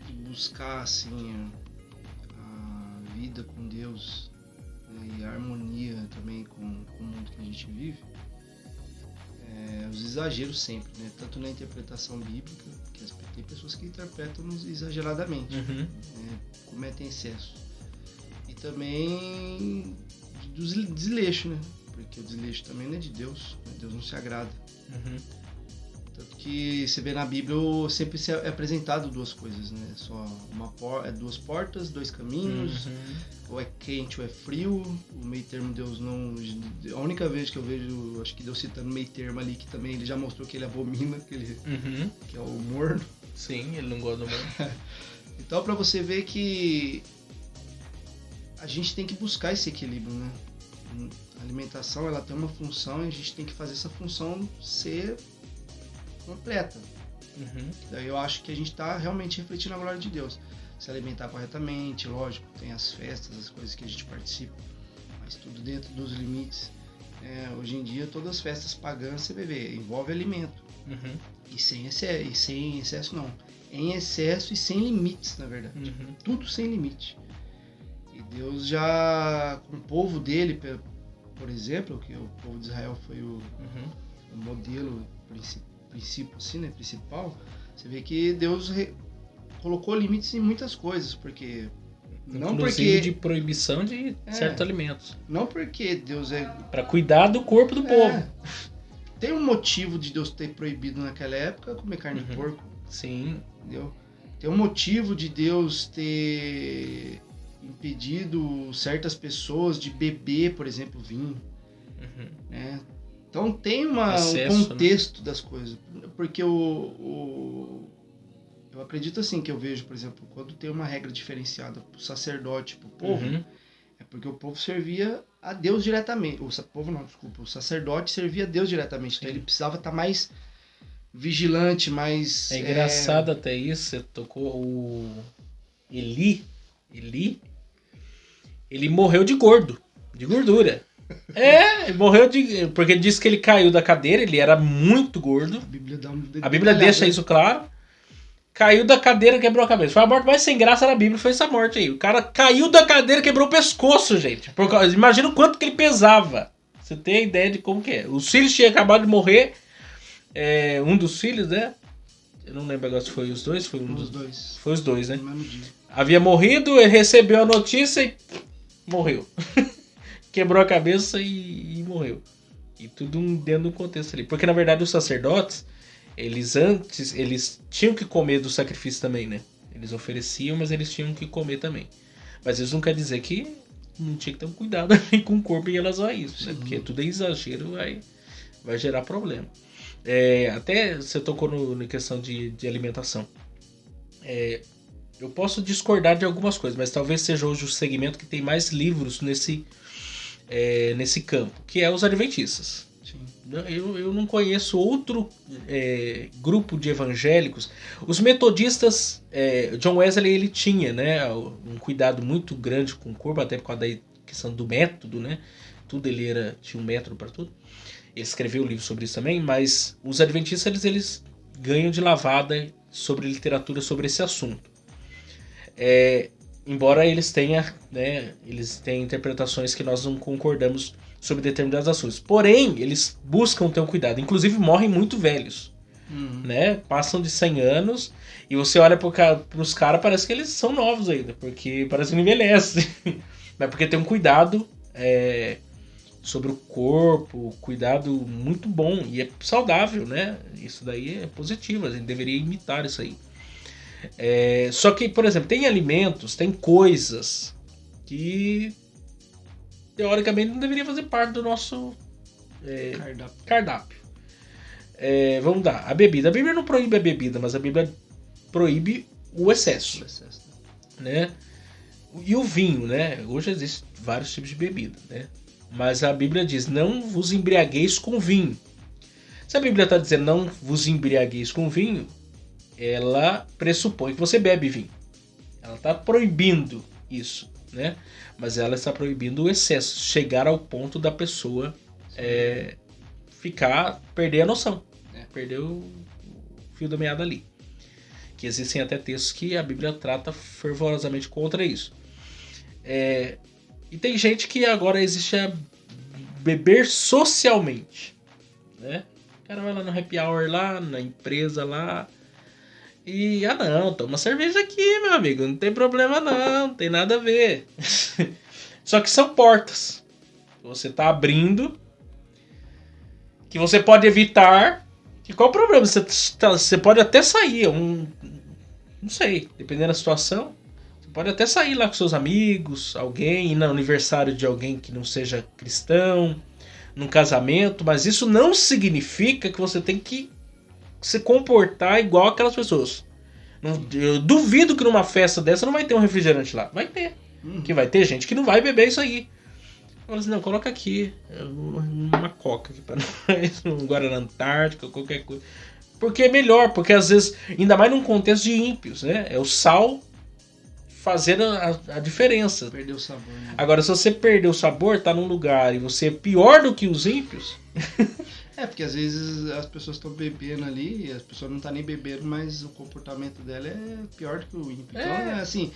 de buscar assim a vida com Deus, né, e a harmonia também com o mundo que a gente vive, os exageros sempre, né? Tanto na interpretação bíblica, que tem pessoas que interpretam exageradamente, cometem excesso. E também do desleixo, né? Porque o desleixo também não é de Deus, né? Deus não se agrada. Tanto que você vê na Bíblia sempre é apresentado duas coisas, né? Só duas portas, dois caminhos, ou é quente ou é frio. O meio termo Deus não... A única vez que eu vejo, acho que Deus citando meio termo ali, que também ele já mostrou que ele abomina, que é o morno. Sim, ele não gosta do morno. Então, pra você ver que a gente tem que buscar esse equilíbrio, né? A alimentação, ela tem uma função e a gente tem que fazer essa função ser completa. Daí eu acho que a gente está realmente refletindo a glória de Deus. Se alimentar corretamente, lógico, tem as festas, as coisas que a gente participa, mas tudo dentro dos limites. Hoje em dia, todas as festas pagãs, você vê, envolve alimento. E sem excesso não. Em excesso e sem limites, na verdade. Tudo sem limite. E Deus já, com o povo dele, por exemplo, que o povo de Israel foi o modelo princípio, assim, né, principal, você vê que Deus colocou limites em muitas coisas, porque não inclusive porque de proibição de certos alimentos. Não porque Deus para cuidar do corpo do povo. Tem um motivo de Deus ter proibido naquela época comer carne de porco. Sim. Entendeu? Tem um motivo de Deus ter impedido certas pessoas de beber, por exemplo, vinho. Né? Então tem um contexto, né, das coisas. Porque eu acredito assim, que eu vejo, por exemplo, quando tem uma regra diferenciada para o sacerdote, para o povo, é porque o povo servia a Deus diretamente. O sacerdote servia a Deus diretamente. Então ele precisava estar mais vigilante, mais... É engraçado até isso, você tocou o Eli, ele morreu de gordo, de gordura. Ele morreu porque ele disse que ele caiu da cadeira, ele era muito gordo. A Bíblia deixa isso claro. Caiu da cadeira, quebrou a cabeça. Foi a morte mais sem graça da Bíblia, foi essa morte aí. O cara caiu da cadeira, quebrou o pescoço, gente. Imagina o quanto que ele pesava. Você tem a ideia de como que é. Os filhos tinham acabado de morrer. Um dos filhos, né? Eu não lembro agora se foi os dois. Foi os dois. Foi os dois, né? Havia morrido, ele recebeu a notícia e morreu. Quebrou a cabeça e morreu. E tudo dentro do contexto ali. Porque na verdade os sacerdotes, eles tinham que comer do sacrifício também, né? Eles ofereciam, mas eles tinham que comer também. Mas isso não quer dizer que não tinha que ter um cuidado com o corpo em relação a isso, né? Porque tudo é exagero, vai gerar problema. Até você tocou na questão de alimentação. Eu posso discordar de algumas coisas, mas talvez seja hoje o segmento que tem mais livros nesse campo, que é os adventistas. Eu não conheço outro grupo de evangélicos. Os metodistas, John Wesley, ele tinha, né, um cuidado muito grande com o corpo, até por causa da questão do método, né? Tudo tinha um método para tudo. Ele escreveu um livro sobre isso também, mas os adventistas eles ganham de lavada sobre literatura sobre esse assunto. Embora eles tenham, né, interpretações que nós não concordamos sobre determinados assuntos. Porém, eles buscam ter um cuidado. Inclusive, morrem muito velhos. Né? Passam de 100 anos e você olha pros caras, parece que eles são novos ainda, porque parece que não envelhece. Mas porque tem um cuidado sobre o corpo, cuidado muito bom e é saudável, né? Isso daí é positivo, a gente deveria imitar isso aí. Só que, por exemplo, tem alimentos, tem coisas que teoricamente não deveria fazer parte do nosso cardápio. Vamos lá, a bebida. A Bíblia não proíbe a bebida, mas a Bíblia proíbe o excesso. Né? E o vinho, né? Hoje existem vários tipos de bebida, né? Mas a Bíblia diz, não vos embriagueis com vinho. Se a Bíblia está dizendo não vos embriagueis com vinho, ela pressupõe que você bebe vinho. Ela está proibindo isso, né? Mas ela está proibindo o excesso, chegar ao ponto da pessoa perder a noção, né? Perder o fio da meada ali. Que existem até textos que a Bíblia trata fervorosamente contra isso. E tem gente que agora existe a beber socialmente, né? O cara vai lá no happy hour lá, na empresa lá, e não, toma cerveja aqui, meu amigo, não tem problema não tem nada a ver. Só que são portas que você tá abrindo, que você pode evitar. E qual o problema? Você pode até sair, não sei, dependendo da situação, você pode até sair lá com seus amigos, alguém, ir no aniversário de alguém que não seja cristão, num casamento, mas isso não significa que você tem que se comportar igual aquelas pessoas. Eu duvido que numa festa dessa não vai ter um refrigerante lá. Vai ter. Que vai ter gente que não vai beber isso aí. Fala assim, não, coloca aqui uma coca aqui pra nós, um Guaraná Antártica, qualquer coisa. Porque é melhor, porque às vezes, ainda mais num contexto de ímpios, né? É o sal fazendo a diferença. Perdeu o sabor, né? Agora, se você perder o sabor, tá num lugar e você é pior do que os ímpios... Porque às vezes as pessoas estão bebendo ali e as pessoas não estão nem bebendo, mas o comportamento dela é pior do que o ímpio. Então, assim,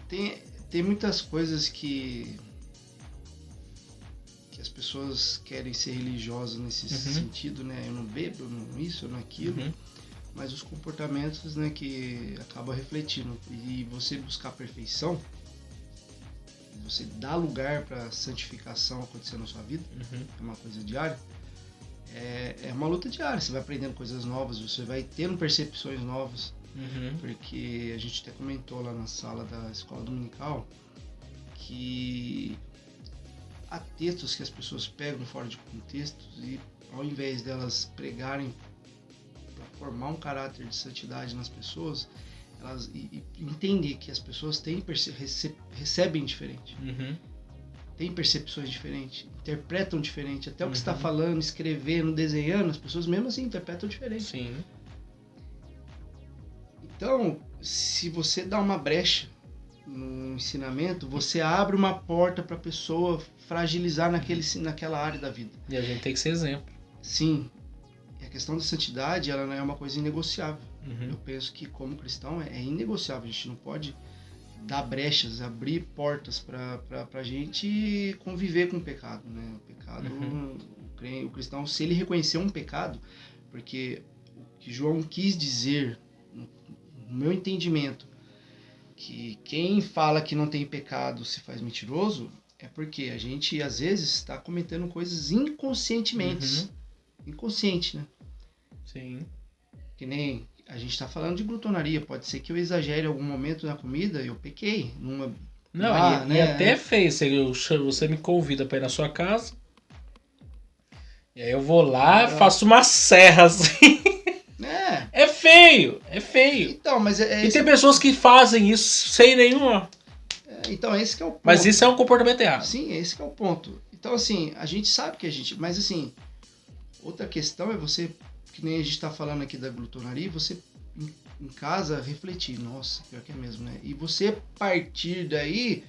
tem muitas coisas que as pessoas querem ser religiosas nesse sentido, né? Eu não bebo, eu não isso, eu não aquilo. Mas os comportamentos, né, que acabam refletindo. E você buscar a perfeição, você dá lugar para a santificação acontecer na sua vida, é uma coisa diária. É uma luta diária, você vai aprendendo coisas novas, você vai tendo percepções novas, porque a gente até comentou lá na sala da escola dominical que há textos que as pessoas pegam fora de contexto e ao invés delas pregarem para formar um caráter de santidade nas pessoas, elas entendem que as pessoas recebem diferente. Tem percepções diferentes, interpretam diferente. Até o que você está falando, escrevendo, desenhando, as pessoas mesmo assim interpretam diferente. Sim. Então, se você dá uma brecha no ensinamento, você abre uma porta para a pessoa fragilizar naquela área da vida. E a gente tem que ser exemplo. Sim. E a questão da santidade, ela não é uma coisa inegociável. Eu penso que como cristão é inegociável. A gente não pode dar brechas, abrir portas para a gente conviver com o pecado, né? O pecado, o cristão, se ele reconhecer um pecado, porque o que João quis dizer, no meu entendimento, que quem fala que não tem pecado se faz mentiroso, é porque a gente, às vezes, está cometendo coisas inconscientemente. Inconsciente, né? Sim. Que nem... A gente está falando de glutonaria. Pode ser que eu exagere em algum momento na comida e eu pequei. E até fez. Você me convida para ir na sua casa. E aí eu vou lá, faço uma serra assim. É feio. Então, mas e tem pessoas que fazem isso sem nenhuma. Então, esse que é o ponto. Mas isso é um comportamento errado. Sim, esse que é o ponto. Então, assim, a gente sabe que a gente... Mas, assim, outra questão é você... Que nem a gente está falando aqui da glutonaria, você em casa refletir, nossa, pior que é mesmo, né? E você partir daí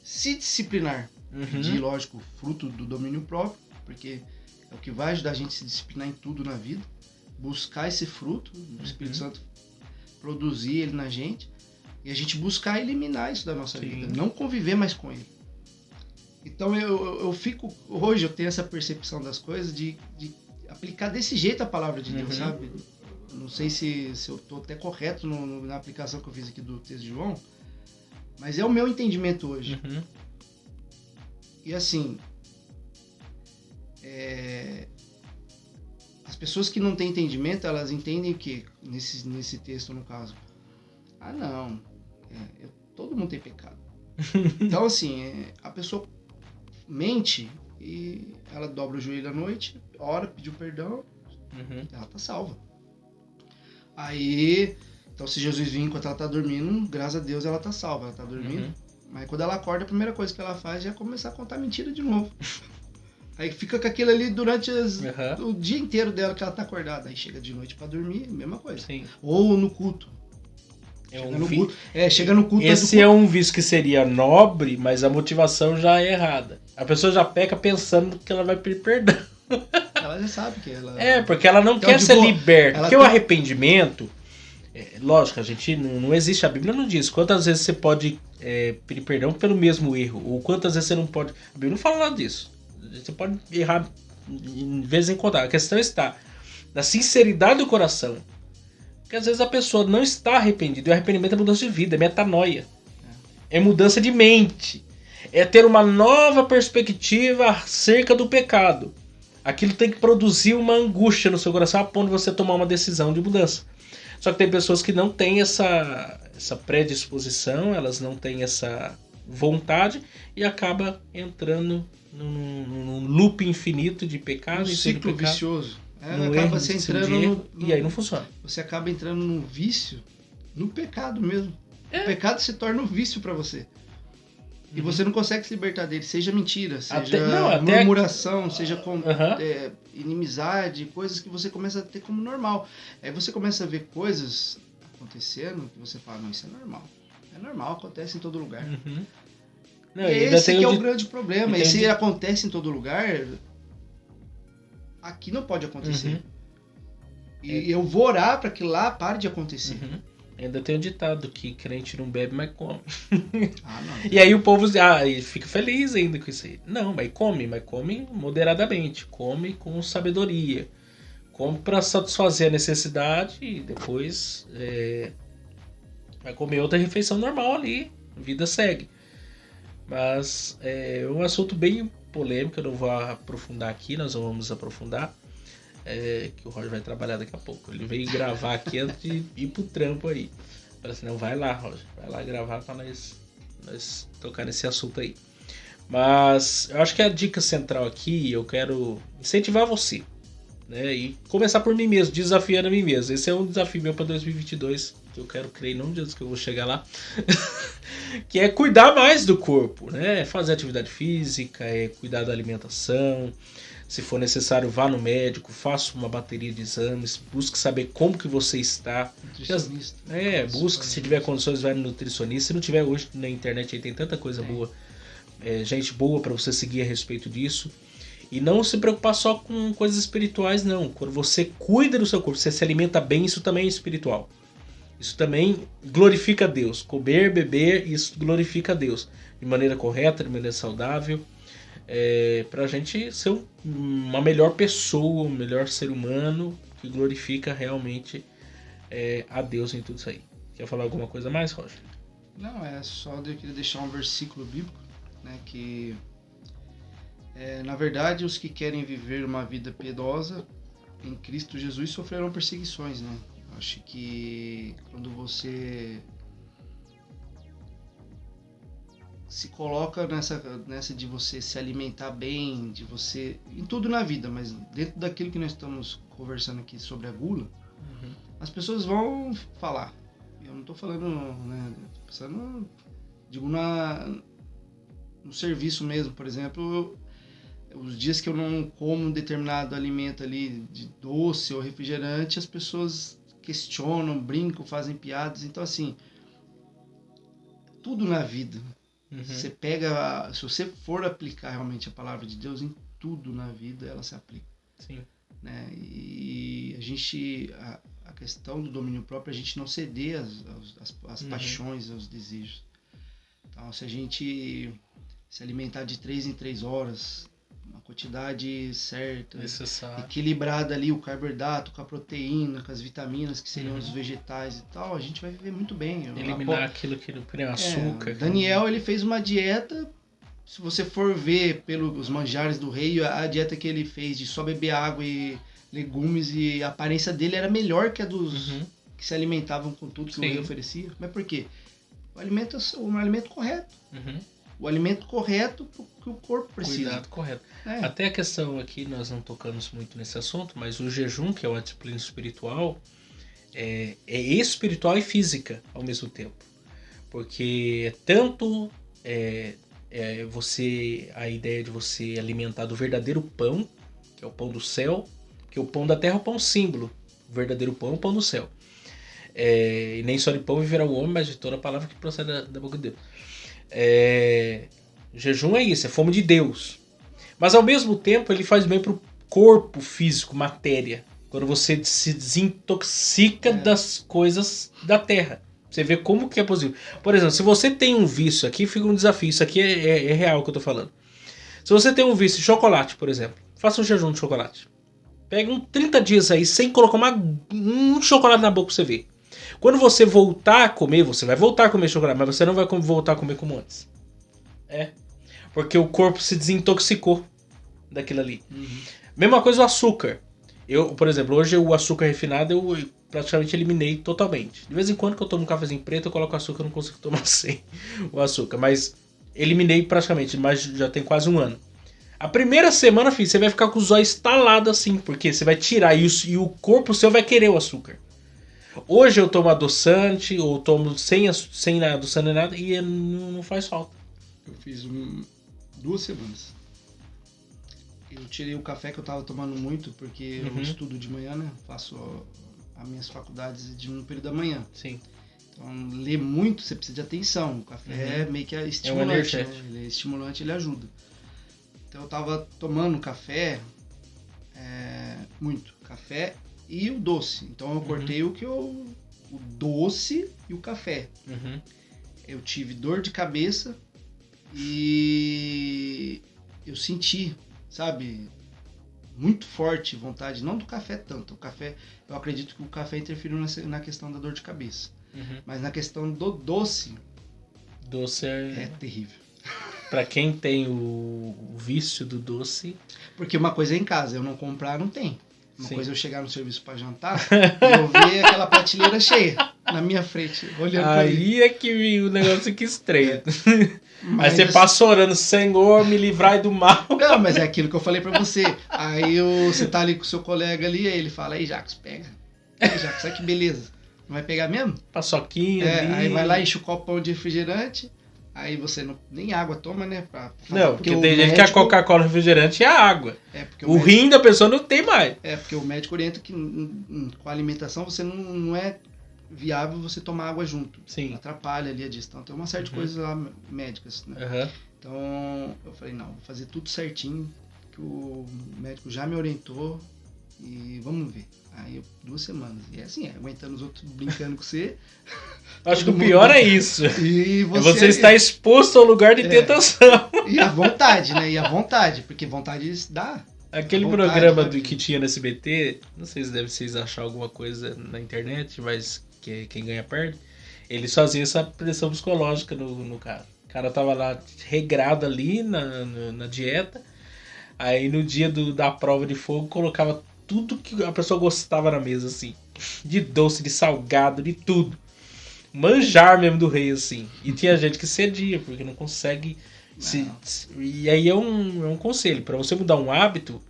se disciplinar. Pedir, lógico, fruto do domínio próprio, porque é o que vai ajudar a gente a se disciplinar em tudo na vida. Buscar esse fruto, o Espírito Santo produzir ele na gente, e a gente buscar eliminar isso da nossa vida, não conviver mais com ele. Então eu fico, hoje eu tenho essa percepção das coisas de aplicar desse jeito a palavra de Deus, sabe? Não sei se eu estou até correto na aplicação que eu fiz aqui do texto de João, mas é o meu entendimento hoje. E assim, as pessoas que não têm entendimento, elas entendem o quê? Nesse texto, no caso. Não, todo mundo tem pecado. Então assim, a pessoa mente e ela dobra o joelho à noite, ora, pediu perdão, ela tá salva. Aí, então se Jesus vir enquanto ela tá dormindo, graças a Deus ela tá salva, ela tá dormindo. Mas quando ela acorda, a primeira coisa que ela faz é começar a contar mentira de novo. Aí fica com aquilo ali durante o dia inteiro dela que ela tá acordada. Aí chega de noite pra dormir, mesma coisa. Sim. Ou no culto. Chega no culto. Esse é um vício que seria nobre, mas a motivação já é errada. A pessoa já peca pensando que ela vai pedir perdão. Ela já sabe que ela... porque ela não quer ser liberta. Porque o arrependimento... lógico, a gente não existe, a Bíblia não diz quantas vezes você pode pedir perdão pelo mesmo erro, ou quantas vezes você não pode... A Bíblia não fala nada disso. Você pode errar de vez em quando. A questão está na sinceridade do coração. Porque às vezes a pessoa não está arrependida. E o arrependimento é mudança de vida, é metanoia. É mudança de mente. É ter uma nova perspectiva acerca do pecado. Aquilo tem que produzir uma angústia no seu coração a ponto de você tomar uma decisão de mudança. Só que tem pessoas que não têm essa predisposição, elas não têm essa vontade e acaba entrando num loop infinito de pecado. Um ciclo vicioso. Acaba você entrando e aí não funciona. Você acaba entrando num vício, no pecado mesmo. O pecado se torna um vício para você. E você não consegue se libertar dele, seja mentira, seja até murmuração, seja inimizade, coisas que você começa a ter como normal. Aí você começa a ver coisas acontecendo que você fala, não, isso é normal. É normal, acontece em todo lugar. Não, e esse que é o grande problema. E se acontece em todo lugar, aqui não pode acontecer. E eu vou orar para que lá pare de acontecer. Ainda tem um ditado que crente não bebe, mas come. Não. E aí o povo fica feliz ainda com isso aí. Não, mas come moderadamente. Come com sabedoria. Come para satisfazer a necessidade e depois vai comer outra refeição normal ali. A vida segue. Mas é um assunto bem polêmico, eu não vou aprofundar aqui, nós vamos aprofundar. Que o Roger vai trabalhar daqui a pouco. Ele veio gravar aqui antes de ir pro trampo aí. Falei assim, não, vai lá, Roger. Vai lá gravar pra nós tocar nesse assunto aí. Mas eu acho que a dica central aqui, eu quero incentivar você. Né? E começar por mim mesmo, desafiando a mim mesmo. Esse é um desafio meu pra 2022. Que eu quero crer em nome de Deus que eu vou chegar lá. Que é cuidar mais do corpo. Né? Fazer atividade física, cuidar da alimentação. Se for necessário, vá no médico, faça uma bateria de exames, busque saber como que você está. Nutricionista. Busque, se tiver condições, vai no nutricionista. Se não tiver, hoje na internet aí tem tanta coisa boa, gente boa para você seguir a respeito disso. E não se preocupar só com coisas espirituais, não. Quando você cuida do seu corpo, você se alimenta bem, isso também é espiritual. Isso também glorifica a Deus. Comer, beber, isso glorifica a Deus. De maneira correta, de maneira saudável. Pra gente ser uma melhor pessoa, um melhor ser humano que glorifica realmente a Deus em tudo isso aí. Quer falar alguma coisa mais, Roger? Não, é só eu queria deixar um versículo bíblico, né, que na verdade os que querem viver uma vida piedosa em Cristo Jesus sofrerão perseguições, né? Acho que quando você se coloca nessa de você se alimentar bem, de você... em tudo na vida, mas dentro daquilo que nós estamos conversando aqui sobre a gula, as pessoas vão falar. Eu não estou falando, né, tô pensando, digo, no serviço mesmo, por exemplo, os dias que eu não como um determinado alimento ali, de doce ou refrigerante, as pessoas questionam, brincam, fazem piadas. Então, assim, tudo na vida... Você pega, se você for aplicar realmente a palavra de Deus em tudo na vida, ela se aplica. Sim. Né? E a gente, a questão do domínio próprio, a gente não ceder às paixões, aos desejos. Então, se a gente se alimentar de 3 em 3 horas, uma quantidade certa, equilibrada ali, o carboidrato com a proteína, com as vitaminas que seriam os vegetais e tal, a gente vai viver muito bem. Eliminar aquilo que não tem açúcar. Daniel, ele fez uma dieta, se você for ver pelos manjares do rei, a dieta que ele fez de só beber água e legumes, e a aparência dele era melhor que a dos que se alimentavam com tudo que o rei oferecia. Mas por quê? O alimento é um alimento correto. O alimento correto que o corpo precisa. Cuidado correto. Até a questão aqui, nós não tocamos muito nesse assunto, mas o jejum, que é uma disciplina espiritual, é espiritual e física ao mesmo tempo. Porque tanto a ideia de você alimentar do verdadeiro pão, que é o pão do céu, que o pão da terra é o pão símbolo. O verdadeiro pão é o pão do céu. E nem só de pão viverá o homem, mas de toda a palavra que procede da boca de Deus. Jejum é isso, é fome de Deus. Mas ao mesmo tempo ele faz bem pro corpo físico, matéria. Quando você se desintoxica das coisas da terra. Você vê como que é possível. Por exemplo, se você tem um vício aqui, fica um desafio. Isso aqui é real que eu tô falando. Se você tem um vício de chocolate, por exemplo, faça um jejum de chocolate. Pega 30 dias aí sem colocar um chocolate na boca pra você ver. Quando você voltar a comer, você vai voltar a comer chocolate, mas você não vai voltar a comer como antes. Porque o corpo se desintoxicou daquilo ali. Mesma coisa o açúcar. Eu, por exemplo, hoje o açúcar refinado eu praticamente eliminei totalmente. De vez em quando que eu tomo um cafezinho preto, eu coloco açúcar, eu não consigo tomar sem o açúcar. Mas eliminei praticamente, mas já tem quase um ano. A primeira semana, filho, você vai ficar com os olhos estalados assim, porque você vai tirar isso e o corpo seu vai querer o açúcar. Hoje eu tomo adoçante, ou tomo sem adoçante nem nada, e não faz falta. Eu fiz 2 semanas. Eu tirei o café que eu tava tomando muito, porque eu estudo de manhã, né? Faço as minhas faculdades no período da manhã. Sim. Então, ler muito, você precisa de atenção. O café é meio que estimulante, né? Ele é estimulante, ele ajuda. Então, eu tava tomando café, muito. Café e o doce. Então, eu cortei o doce e o café. Eu tive dor de cabeça e eu senti, sabe, muito forte vontade, não do café tanto. O café, eu acredito que o café interferiu na questão da dor de cabeça. Mas na questão do doce é terrível. Pra quem tem o vício do doce... Porque uma coisa é em casa, eu não comprar, não tem. Uma coisa é eu chegar no serviço pra jantar e eu ver aquela prateleira cheia na minha frente, olhando pra mim. Aí é que o negócio fica estranho. Aí você passa orando, Senhor, me livrai do mal. Não, mas é aquilo que eu falei pra você. Aí você tá ali com o seu colega ali, aí ele fala, aí Jacques, pega. Aí Jacques, olha que beleza. Não vai pegar mesmo? Paçoquinha ali. Aí vai lá, enche o copão de refrigerante, aí você nem água toma, né? Não, porque tem gente que a Coca-Cola refrigerante é a água. Porque o rim da pessoa não tem mais. Porque o médico orienta que com a alimentação você não é viável você tomar água junto. Sim. Atrapalha ali a digestão. Tem uma série de coisas lá médicas, né? Então eu falei, não, vou fazer tudo certinho, que o médico já me orientou e vamos ver. Aí 2 semanas. E é assim, aguentando os outros brincando com você. Acho que o pior é isso. E você está exposto ao lugar de tentação. E a vontade, né? E a vontade, porque vontade dá. Aquele programa que tinha no SBT, não sei se vocês achar alguma coisa na internet, mas quem ganha perde. Eles faziam essa pressão psicológica no cara. O cara tava lá regrado ali na dieta. Aí no dia da prova de fogo colocava tudo que a pessoa gostava na mesa, assim. De doce, de salgado, de tudo. Manjar mesmo do rei, assim. E tinha gente que cedia, porque não consegue... E aí é um conselho. Para você mudar um hábito,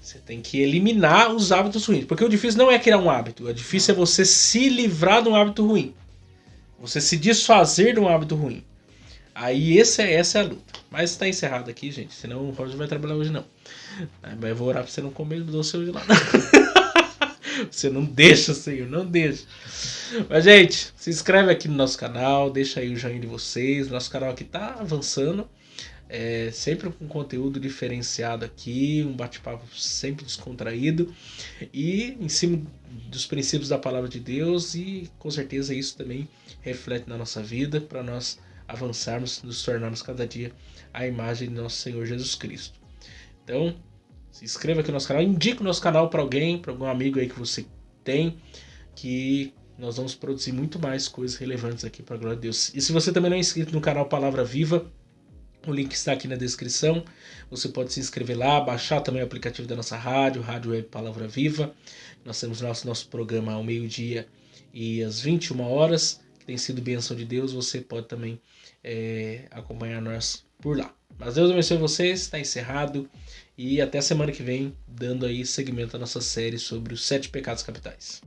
você tem que eliminar os hábitos ruins. Porque o difícil não é criar um hábito. O difícil é você se livrar de um hábito ruim. Você se desfazer de um hábito ruim. Aí essa é a luta. Mas está encerrado aqui, gente. Senão o Roger vai trabalhar hoje, não. Mas eu vou orar pra você não comer doce hoje lá. Você não deixa, Senhor. Não deixa. Mas, gente, se inscreve aqui no nosso canal. Deixa aí o joinha de vocês. Nosso canal aqui tá avançando. Sempre com conteúdo diferenciado aqui. Um bate-papo sempre descontraído. E em cima dos princípios da palavra de Deus. E com certeza isso também reflete na nossa vida. Para nós avançarmos, nos tornarmos cada dia a imagem de nosso Senhor Jesus Cristo. Então, se inscreva aqui no nosso canal, indique o nosso canal para alguém, para algum amigo aí que você tem, que nós vamos produzir muito mais coisas relevantes aqui para a glória de Deus. E se você também não é inscrito no canal Palavra Viva, o link está aqui na descrição. Você pode se inscrever lá, baixar também o aplicativo da nossa rádio Web Palavra Viva. Nós temos nosso programa ao meio-dia e às 21 horas, que tem sido bênção de Deus. Você pode também acompanhar nós por lá. Mas Deus abençoe vocês, está encerrado. E até semana que vem, dando aí seguimento à nossa série sobre os 7 pecados capitais.